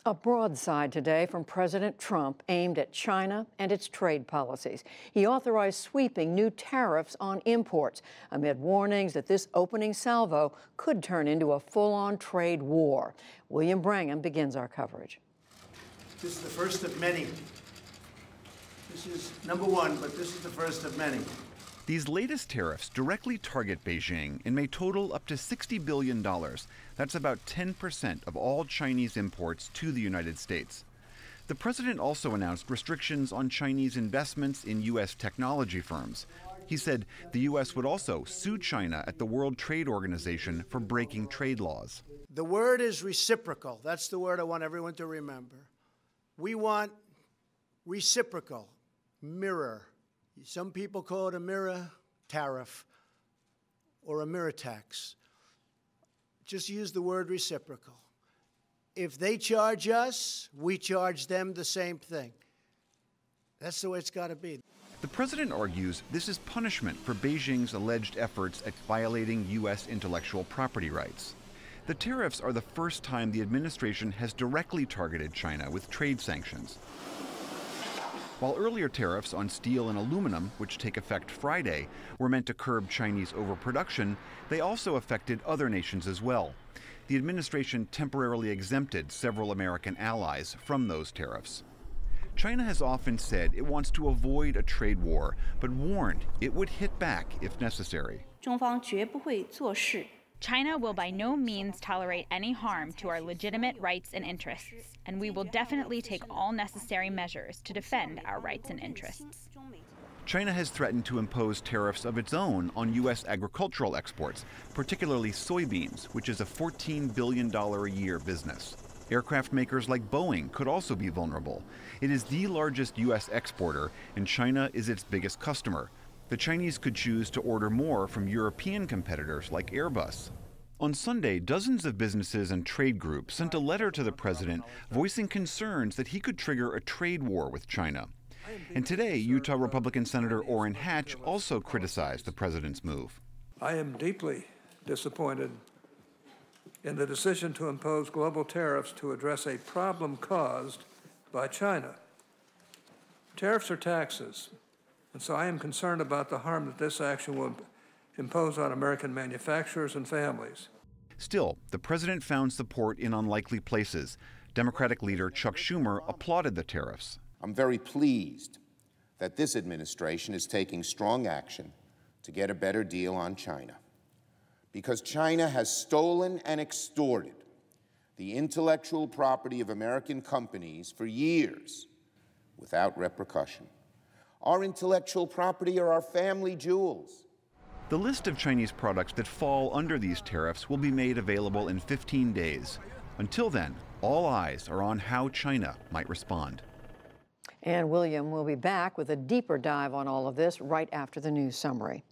A broadside today from President Trump aimed at China and its trade policies. He authorized sweeping new tariffs on imports amid warnings that this opening salvo could turn into a full-on trade war. William Brangham begins our coverage. This is the first of many. This is number one, but this is the first of many. These latest tariffs directly target Beijing and may total up to $60 billion. That's about 10% of all Chinese imports to the United States. The president also announced restrictions on Chinese investments in U.S. technology firms. He said the U.S. would also sue China at the World Trade Organization for breaking trade laws. The word is reciprocal. That's the word I want everyone to remember. We want reciprocal, mirror. Some people call it a mirror tariff or a mirror tax. Just use the word reciprocal. If they charge us, we charge them the same thing. That's the way it's got to be. The president argues this is punishment for Beijing's alleged efforts at violating U.S. intellectual property rights. The tariffs are the first time the administration has directly targeted China with trade sanctions. While earlier tariffs on steel and aluminum, which take effect Friday, were meant to curb Chinese overproduction, they also affected other nations as well. The administration temporarily exempted several American allies from those tariffs. China has often said it wants to avoid a trade war, but warned it would hit back if necessary. 中方绝不会坐视 China will by no means tolerate any harm to our legitimate rights and interests, and we will definitely take all necessary measures to defend our rights and interests. China has threatened to impose tariffs of its own on U.S. agricultural exports, particularly soybeans, which is a $14 billion a year business. Aircraft makers like Boeing could also be vulnerable. It is the largest U.S. exporter, and China is its biggest customer. The Chinese could choose to order more from European competitors like Airbus. On Sunday, dozens of businesses and trade groups sent a letter to the president voicing concerns that he could trigger a trade war with China. And today, Utah Republican Senator Orrin Hatch also criticized the president's move. I am deeply disappointed in the decision to impose global tariffs to address a problem caused by China. Tariffs are taxes. And so I am concerned about the harm that this action will impose on American manufacturers and families. Still, the president found support in unlikely places. Democratic leader Chuck Schumer applauded the tariffs. I'm very pleased that this administration is taking strong action to get a better deal on China, because China has stolen and extorted the intellectual property of American companies for years without repercussion. Our intellectual property are our family jewels. The list of Chinese products that fall under these tariffs will be made available in 15 days. Until then, all eyes are on how China might respond. And William will be back with a deeper dive on all of this right after the news summary.